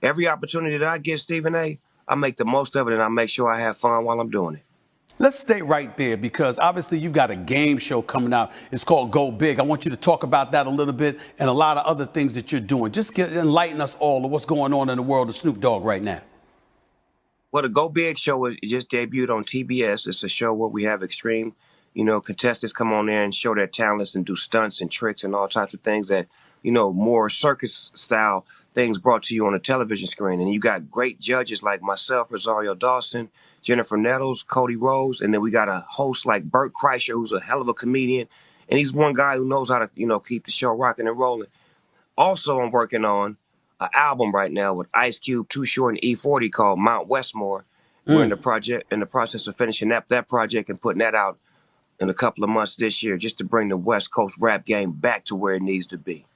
Every opportunity that I get, Stephen A., I make the most of it, and I make sure I have fun while I'm doing it. Let's stay right there because obviously you've got a game show coming out. It's called Go Big. I want you to talk about that a little bit and a lot of other things that you're doing. Just enlighten us all of what's going on in the world of Snoop Dogg right now. Well, the Go Big show just debuted on TBS. It's a show where we have extreme, contestants come on there and show their talents and do stunts and tricks and all types of things that, more circus style things brought to you on a television screen. And you got great judges like myself, Rosario Dawson, Jennifer Nettles, Cody Rose, and then we got a host like Bert Kreischer, who's a hell of a comedian. And he's one guy who knows how to, keep the show rocking and rolling. Also, I'm working on an album right now with Ice Cube, Too Short, and E40 called Mount Westmore. We're in the process of finishing that project and putting that out in a couple of months this year, just to bring the West Coast rap game back to where it needs to be.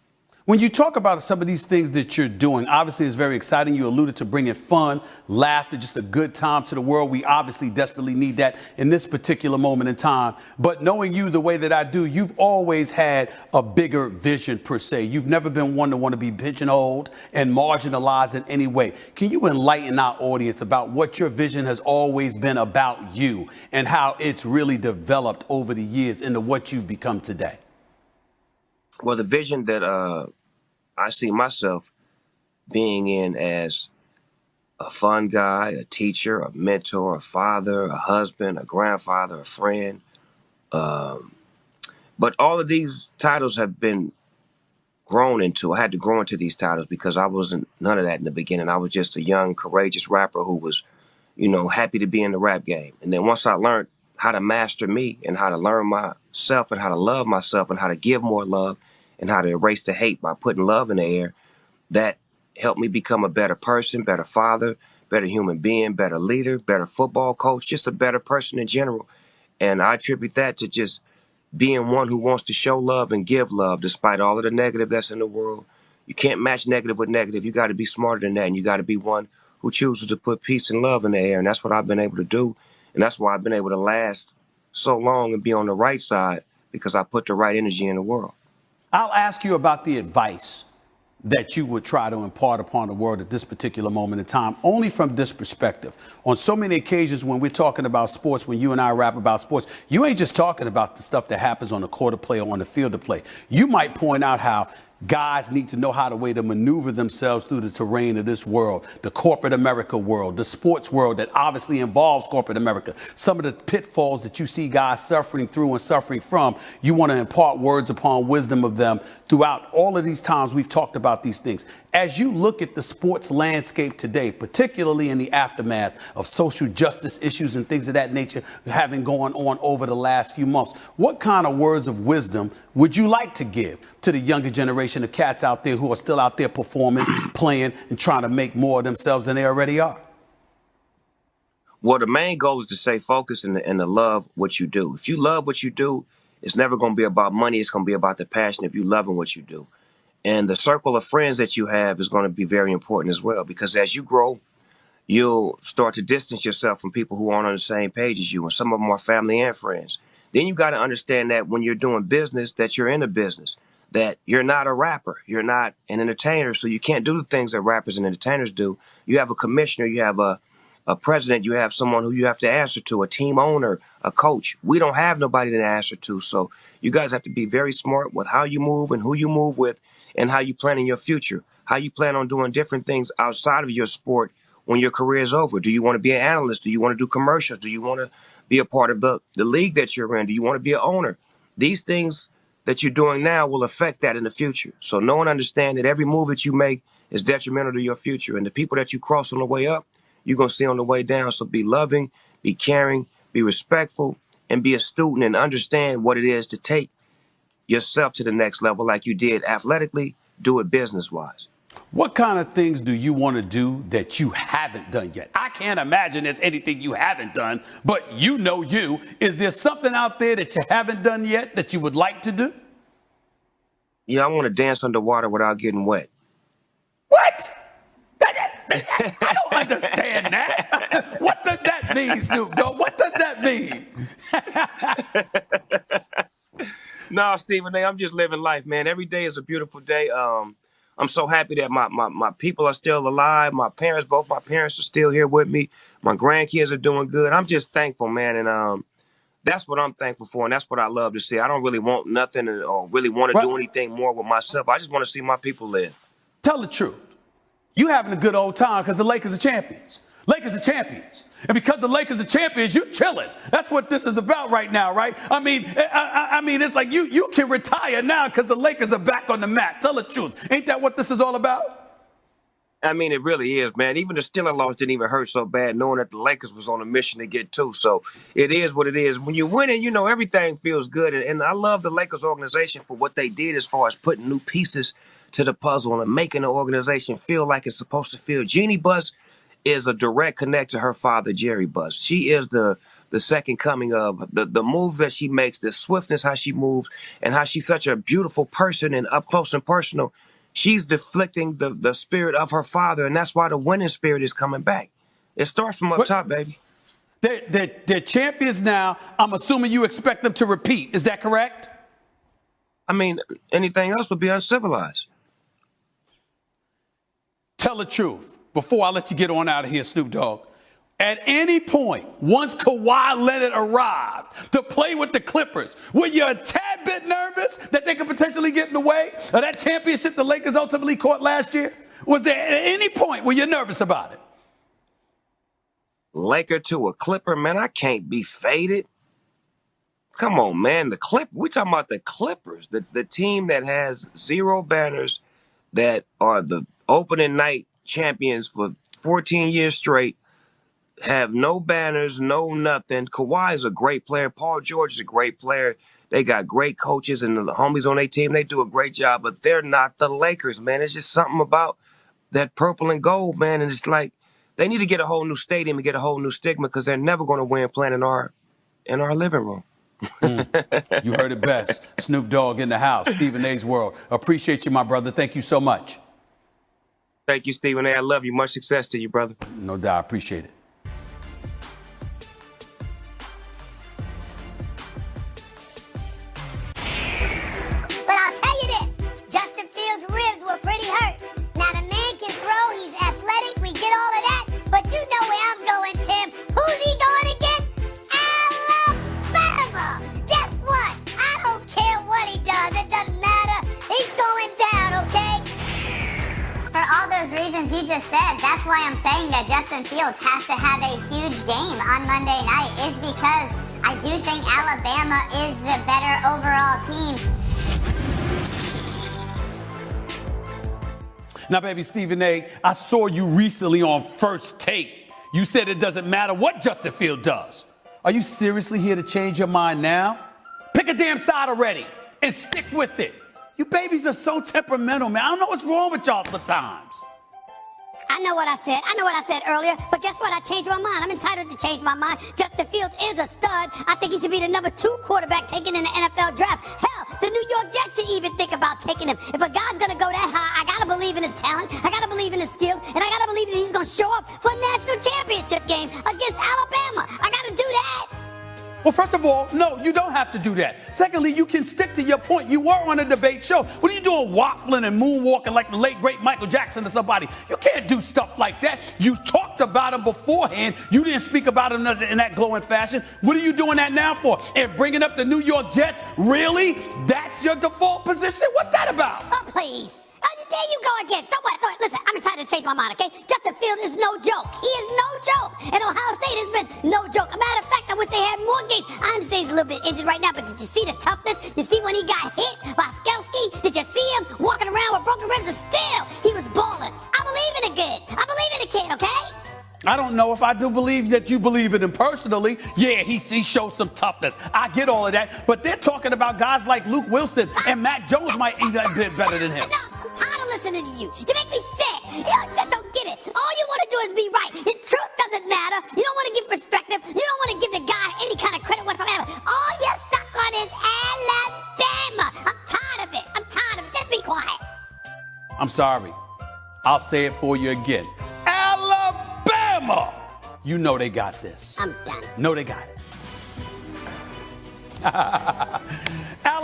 When you talk about some of these things that you're doing, obviously it's very exciting. You alluded to bringing fun, laughter, just a good time to the world. We obviously desperately need that in this particular moment in time. But knowing you the way that I do, you've always had a bigger vision per se. You've never been one to want to be pigeonholed and marginalized in any way. Can you enlighten our audience about what your vision has always been about you and how it's really developed over the years into what you've become today? Well, the vision that I see myself being in as a fun guy, a teacher, a mentor, a father, a husband, a grandfather, a friend. But all of these titles have been grown into. I had to grow into these titles because I wasn't none of that in the beginning. I was just a young, courageous rapper who was, happy to be in the rap game. And then once I learned how to master me and how to learn myself and how to love myself and how to give more love and how to erase the hate by putting love in the air, that helped me become a better person, better father, better human being, better leader, better football coach, just a better person in general. And I attribute that to just being one who wants to show love and give love despite all of the negative that's in the world. You can't match negative with negative. You got to be smarter than that, and you got to be one who chooses to put peace and love in the air. And that's what I've been able to do. And that's why I've been able to last so long and be on the right side, because I put the right energy in the world. I'll ask you about the advice that you would try to impart upon the world at this particular moment in time, only from this perspective. On so many occasions when we're talking about sports, when you and I rap about sports, you ain't just talking about the stuff that happens on the court of play or on the field of play. You might point out how guys need to know how to way to maneuver themselves through the terrain of this world, the corporate America world, the sports world that obviously involves corporate America. Some of the pitfalls that you see guys suffering through and suffering from, you want to impart words upon wisdom of them throughout all of these times we've talked about these things. As you look at the sports landscape today, particularly in the aftermath of social justice issues and things of that nature having gone on over the last few months, what kind of words of wisdom would you like to give to the younger generation of cats out there who are still out there performing, playing, and trying to make more of themselves than they already are? Well, the main goal is to stay focused and to love what you do. If you love what you do, it's never going to be about money. It's going to be about the passion if you loving what you do. And the circle of friends that you have is going to be very important as well, because as you grow, you'll start to distance yourself from people who aren't on the same page as you, and some of them are family and friends. Then you got to understand that when you're doing business, that you're in a business, that you're not a rapper, you're not an entertainer, so you can't do the things that rappers and entertainers do. You have a commissioner, you have a president, you have someone who you have to answer to, a team owner, a coach. We don't have nobody to answer to, so you guys have to be very smart with how you move and who you move with and how you plan in your future, how you plan on doing different things outside of your sport when your career is over. Do you want to be an analyst? Do you want to do commercials? Do you want to be a part of the league that you're in? Do you want to be an owner? These things that you're doing now will affect that in the future. So know and understand that every move that you make is detrimental to your future. And the people that you cross on the way up, you're going to see on the way down. So be loving, be caring, be respectful, and be a student and understand what it is to take yourself to the next level like you did athletically. Do it business-wise. What kind of things do you want to do that you haven't done yet? I can't imagine there's anything you haven't done, but you know you. Is there something out there that you haven't done yet that you would like to do? Yeah, I want to dance underwater without getting wet. What? I don't understand that. What does that mean, Snoop Dogg? What does that mean? No, Stephen A., I'm just living life, man. Every day is a beautiful day. I'm so happy that my people are still alive. Both my parents are still here with me. My grandkids are doing good. I'm just thankful, man. And that's what I'm thankful for. And that's what I love to see. I don't really want nothing or really want to Right. do anything more with myself. I just want to see my people live. Tell the truth. You having a good old time because the Lakers are champions. Lakers are champions. And because the Lakers are champions, you chilling. That's what this is about right now, right? I mean, it's like you can retire now because the Lakers are back on the mat. Tell the truth. Ain't that what this is all about? I mean, it really is, man. Even the Steelers loss didn't even hurt so bad, knowing that the Lakers was on a mission to get two. So it is what it is. When you're winning, you know, everything feels good. And I love the Lakers organization for what they did as far as putting new pieces to the puzzle and making the organization feel like it's supposed to feel. Jeannie Buss is a direct connect to her father, Jerry Buss. She is the second coming of the moves that she makes, the swiftness, how she moves, and how she's such a beautiful person and up close and personal. She's deflecting the spirit of her father, and that's why the winning spirit is coming back. It starts from up top, baby. They're champions now. I'm assuming you expect them to repeat. Is that correct? I mean, anything else would be uncivilized. Tell the truth before I let you get on out of here, Snoop Dogg. At any point, once Kawhi Leonard arrived to play with the Clippers, were you a tad bit nervous that they could potentially get in the way of that championship the Lakers ultimately caught last year? Was there at any point were you nervous about it? Laker to a Clipper, man, I can't be faded. Come on, man. We're talking about the Clippers, the team that has 0 banners, that are the opening night champions for 14 years straight. Have no banners, no nothing. Kawhi is a great player. Paul George is a great player. They got great coaches and the homies on their team. They do a great job, but they're not the Lakers, man. It's just something about that purple and gold, man. And it's like they need to get a whole new stadium and get a whole new stigma because they're never going to win playing in our living room. You heard it best. Snoop Dogg in the house. Stephen A's World. Appreciate you, my brother. Thank you so much. Thank you, Stephen A. I love you. Much success to you, brother. No doubt. I appreciate it. You just said, that's why I'm saying that Justin Fields has to have a huge game on Monday night, is because I do think Alabama is the better overall team. Now, baby, Stephen A., I saw you recently on First Take. You said it doesn't matter what Justin Fields does. Are you seriously here to change your mind now? Pick a damn side already and stick with it. You babies are so temperamental, man. I don't know what's wrong with y'all sometimes. I know what I said earlier, but guess what? I changed my mind. I'm entitled to change my mind. Justin Fields is a stud. I think he should be the number 2 quarterback taken in the NFL draft. Hell, the New York Jets should even think about taking him. If a guy's gonna go that high, I gotta believe in his talent, I gotta believe in his skills, and I gotta believe that he's gonna show up for a national championship game against Alabama. I gotta do that. Well, first of all, no, you don't have to do that. Secondly, you can stick to your point. You were on a debate show. What are you doing waffling and moonwalking like the late, great Michael Jackson or somebody? You can't do stuff like that. You talked about him beforehand. You didn't speak about him in that glowing fashion. What are you doing that now for? And bringing up the New York Jets? Really? That's your default position? What's that about? Oh, please. There you go again. So what? Listen, I'm entitled to change my mind, okay? Justin Fields is no joke. He is no joke. And Ohio State has been no joke. A matter of fact, I wish they had more games. I understand he's a little bit injured right now, but did you see the toughness? You see when he got hit by Skelski? Did you see him walking around with broken ribs? And still, he was balling. I believe in the kid. I believe in the kid, okay? I don't know if I do believe that you believe in him personally. Yeah, he showed some toughness. I get all of that. But they're talking about guys like Luke Wilson and Matt Jones might be a bit better than him. I'm tired of listening to you. You make me sick. You just don't get it. All you want to do is be right. The truth doesn't matter. You don't want to give perspective. You don't want to give the guy any kind of credit whatsoever. All you're stuck on is Alabama. I'm tired of it. I'm tired of it. Just be quiet. I'm sorry. I'll say it for you again. Alabama! You know they got this. I'm done. No, they got it.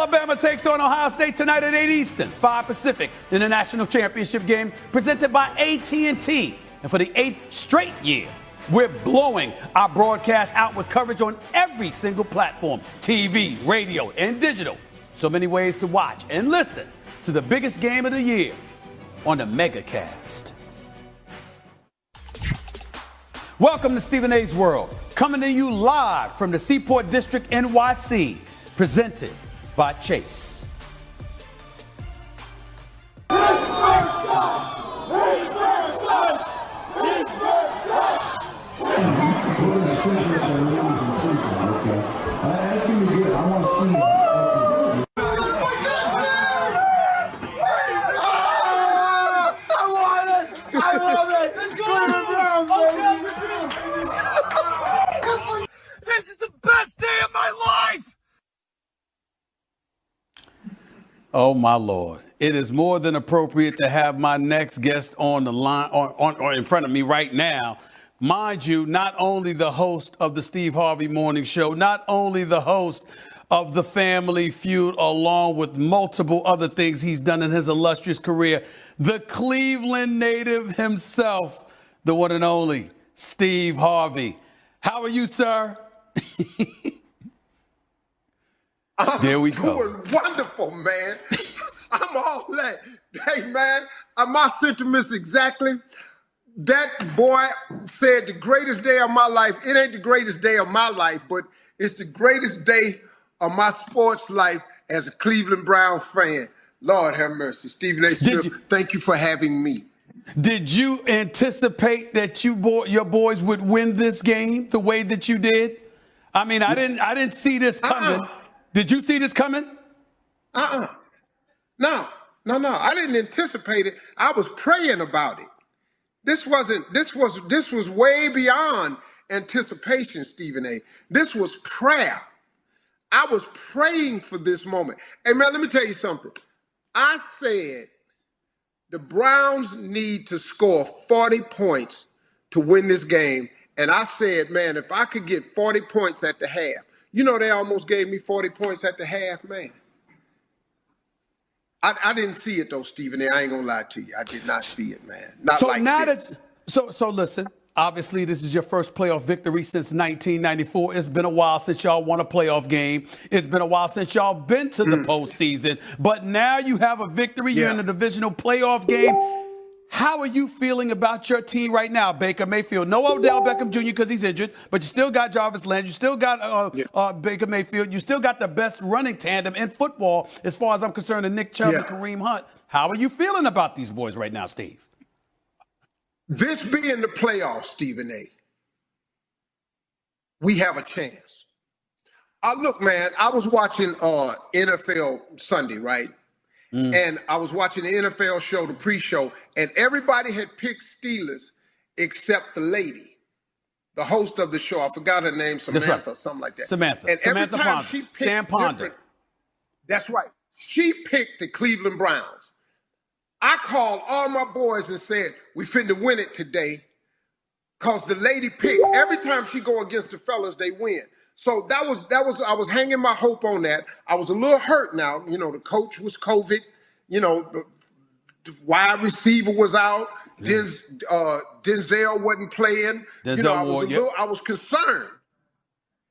Alabama takes on Ohio State tonight at 8 Eastern, 5 Pacific, in the national championship game presented by AT&T. And for the 8th straight year, we're blowing our broadcast out with coverage on every single platform, TV, radio, and digital. So many ways to watch and listen to the biggest game of the year on the MegaCast. Welcome to Stephen A's World, coming to you live from the Seaport District, NYC, presented by Chase. This is the best day of my life! Oh, my Lord. It is more than appropriate to have my next guest on the line or in front of me right now. Mind you, not only the host of the Steve Harvey Morning Show, not only the host of the Family Feud, along with multiple other things he's done in his illustrious career, the Cleveland native himself, the one and only Steve Harvey. How are you, sir? There we go. Doing wonderful, man. I'm all that. Hey, man, my sentiments exactly. That boy said the greatest day of my life. It ain't the greatest day of my life, but it's the greatest day of my sports life as a Cleveland Brown fan. Lord have mercy. Stephen A. Smith, thank you for having me. Did you anticipate that your boys would win this game the way that you did? I mean, I didn't see this coming. Did you see this coming? No. I didn't anticipate it. I was praying about it. This was way beyond anticipation, Stephen A. This was prayer. I was praying for this moment. Hey, man, let me tell you something. I said the Browns need to score 40 points to win this game. And I said, man, if I could get 40 points at the half, you know, they almost gave me 40 points at the half, man. I didn't see it, though, Stephen A. I ain't going to lie to you. I did not see it, man. Not like this. So listen, obviously this is your first playoff victory since 1994. It's been a while since y'all won a playoff game. It's been a while since y'all been to the postseason. But now you have a victory. You're in a divisional playoff game. How are you feeling about your team right now, Baker Mayfield? No Odell Beckham Jr. because he's injured, but you still got Jarvis Landry. You still got Baker Mayfield. You still got the best running tandem in football, as far as I'm concerned, and Nick Chubb and Kareem Hunt. How are you feeling about these boys right now, Steve? This being the playoffs, Stephen A., we have a chance. Look, man, I was watching NFL Sunday, right? And I was watching the NFL show, the pre-show, and everybody had picked Steelers except the lady, the host of the show. I forgot her name, Samantha, or something like that. Samantha. And Samantha every time Ponder. she picked Sam Ponder. That's right. She picked the Cleveland Browns. I called all my boys and said, we finna win it today, because the lady picked. Every time she go against the fellas, they win. So that was I was hanging my hope on that. I was a little hurt now. You know, the coach was COVID. You know, the wide receiver was out. Denzel wasn't playing. I was concerned.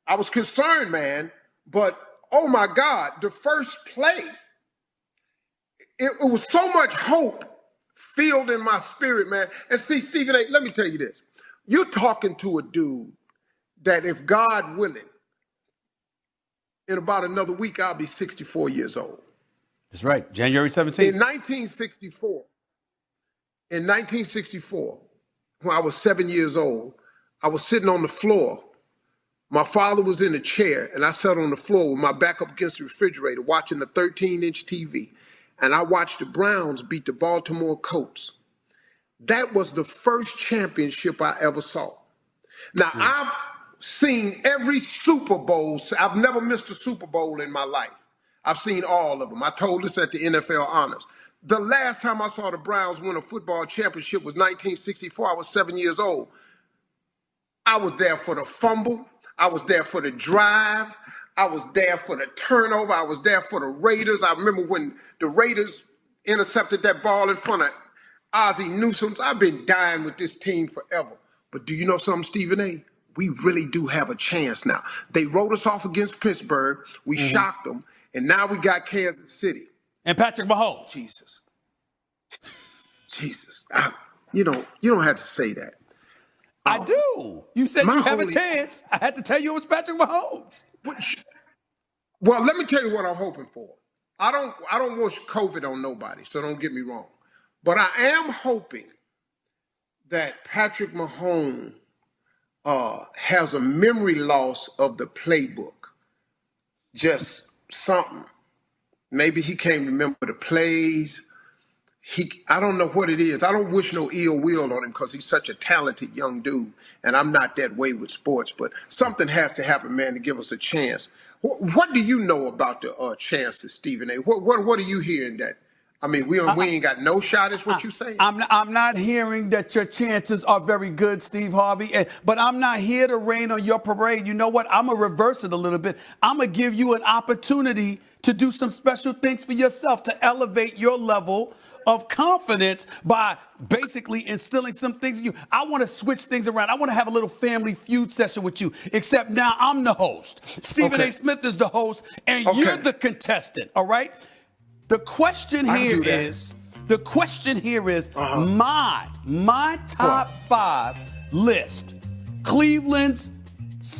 I was concerned, man. But, oh, my God, the first play, it was so much hope filled in my spirit, man. And see, Stephen A., let me tell you this. You're talking to a dude that, if God willing, in about another week, I'll be 64 years old. That's right. January 17th. In 1964, when I was 7 years old, I was sitting on the floor. My father was in a chair, and I sat on the floor with my back up against the refrigerator watching a 13-inch TV. And I watched the Browns beat the Baltimore Colts. That was the first championship I ever saw. Now, I've seen every Super Bowl. I've never missed a Super Bowl in my life. I've seen all of them. I told this at the NFL Honors. The last time I saw the Browns win a football championship was 1964. I was 7 years old. I was there for the fumble. I was there for the drive. I was there for the turnover. I was there for the Raiders. I remember when the Raiders intercepted that ball in front of Ozzie Newsome. I've been dying with this team forever. But do you know something, Stephen A? We really do have a chance now. They wrote us off against Pittsburgh. We shocked them. And now we got Kansas City. And Patrick Mahomes. Jesus. Jesus. You don't have to say that. I do. You said you have a only- chance. I had to tell you it was Patrick Mahomes. Well, let me tell you what I'm hoping for. I don't wish COVID on nobody, so don't get me wrong. But I am hoping that Patrick Mahomes has a memory loss of the playbook. Just something. Maybe he can't remember the plays. I don't know what it is. I don't wish no ill will on him because he's such a talented young dude, and I'm not that way with sports. But something has to happen, man, to give us a chance. What do you know about the chances, Stephen A? What are you hearing that? I mean, we ain't got no shot, is what you saying? I'm not hearing that your chances are very good, Steve Harvey, but I'm not here to rain on your parade. You know what? I'm going to reverse it a little bit. I'm going to give you an opportunity to do some special things for yourself, to elevate your level of confidence by basically instilling some things in you. I want to switch things around. I want to have a little family feud session with you, except now I'm the host. Stephen A. Smith is the host, and you're the contestant, all right? The question here is my top 5 list. Cleveland's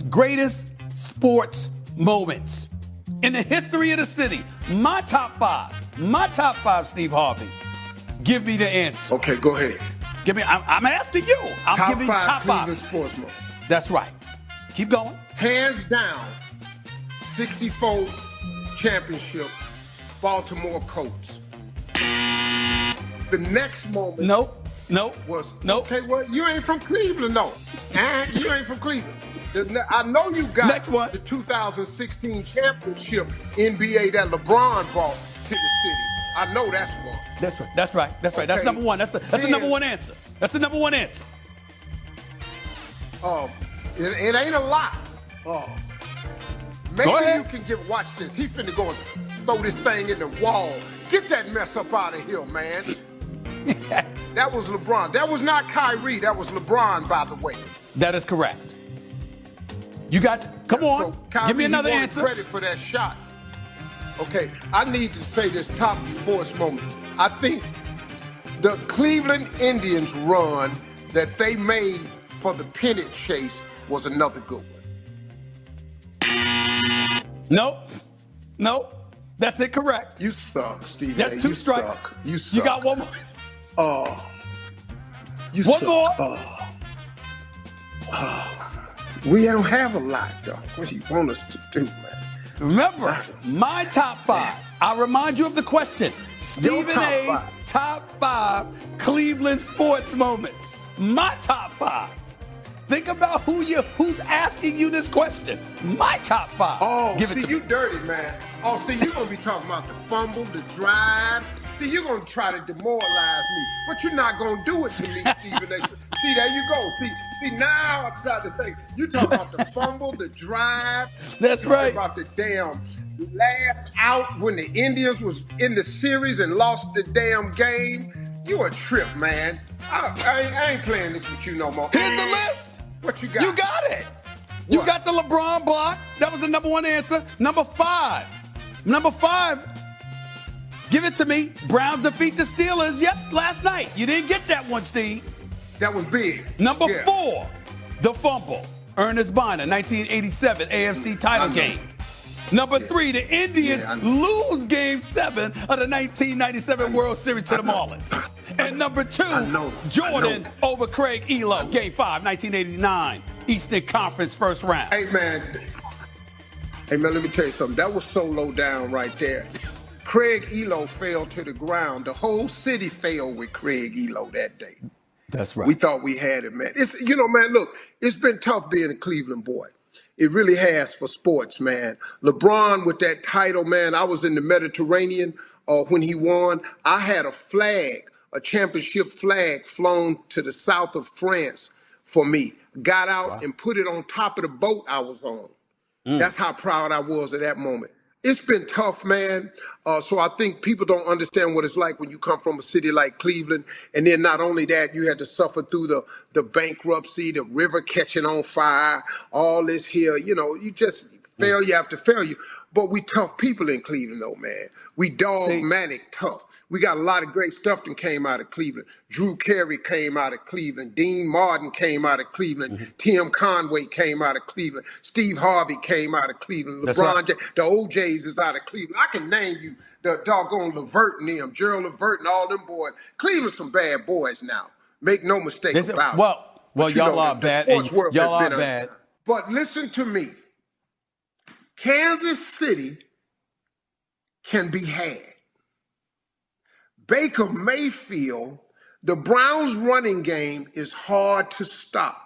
greatest sports moments in the history of the city. My top 5, Steve Harvey. Give me the answer. Okay, go ahead. Give me. I'm asking you. I'm giving you top 5 Cleveland sports moments. That's right. Keep going. Hands down, 64 championship, Baltimore Colts. The next moment. Nope. Okay, well, you ain't from Cleveland, no. You ain't from Cleveland. I know you got Next one. The 2016 championship NBA that LeBron brought to the city. I know that's one. That's right. Okay. That's number 1. That's the number 1 answer. That's the number 1 answer. It ain't a lot. Maybe Go ahead. you can watch this. He finna go and throw this thing in the wall. Get that mess up out of here, man. That was LeBron. That was not Kyrie. That was LeBron, by the way. That is correct. You got. Come on. So Kyrie, give me another he wanted answer. Credit for that shot. Okay, I need to say this top sports moment. I think the Cleveland Indians run that they made for the pennant chase was another good one. Nope. That's incorrect. You suck, Steve. That's 2 strikes. You suck. You got 1 more. You One suck. more. We don't have a lot, though. What do you want us to do, man? Remember, my top 5. I'll remind you of the question. Stephen top A's 5. top 5 Cleveland sports moments. My top 5. Think about who's asking you this question. My top 5. Oh, Give it see, to you me. dirty, man. Oh, see, you're going to be talking about the fumble, the drive. See, you're going to try to demoralize me. But you're not going to do it to me, Stephen A. See, there you go. See, now I'm trying to think. You talk about the fumble, the drive. That's right. About the damn last out when the Indians was in the series and lost the damn game. You a trip, man. I ain't playing this with you no more. Here's the list. What you got? You got it. You got the LeBron block. That was the number 1 answer. Number 5. Give it to me. Browns defeat the Steelers. Yes, last night. You didn't get that one, Steve. That was big. Number 4, the fumble. Ernest Bonner, 1987 AFC title game. Number 3, the Indians lose Game 7 of the 1997 World Series to the Marlins. And number 2, Jordan over Craig Elo, Game 5, 1989 Eastern Conference first round. Hey, man, let me tell you something. That was so low down right there. Craig Elo fell to the ground. The whole city fell with Craig Elo that day. That's right. We thought we had it, man. It's man, look, it's been tough being a Cleveland boy. It really has for sports, man. LeBron with that title, man. I was in the Mediterranean when he won. I had a flag, a championship flag, flown to the south of France for me. Got out and put it on top of the boat I was on. That's how proud I was at that moment. It's been tough, man. So I think people don't understand what it's like when you come from a city like Cleveland, and then not only that, you had to suffer through the bankruptcy, the river catching on fire, all this here. You know, you just failure after failure. But we tough people in Cleveland, though, man. We See, dogmatic tough. We got a lot of great stuff that came out of Cleveland. Drew Carey came out of Cleveland. Dean Martin came out of Cleveland. Tim Conway came out of Cleveland. Steve Harvey came out of Cleveland. that's right. LeBron James, the OJs is out of Cleveland. I can name you the doggone Levert and them, Gerald Levert and all them boys. Cleveland's some bad boys now. Make no mistake They said, about it. well, But you y'all know, are the bad, sports and world has y'all are been bad. But listen to me. Kansas City can be had. Baker Mayfield, the Browns running game is hard to stop.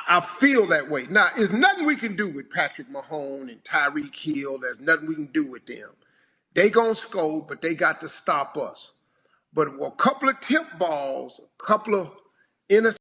I feel that way. Now, there's nothing we can do with Patrick Mahomes and Tyreek Hill. There's nothing we can do with them. They gonna score, but they got to stop us. But a couple of tip balls, a couple of interceptions,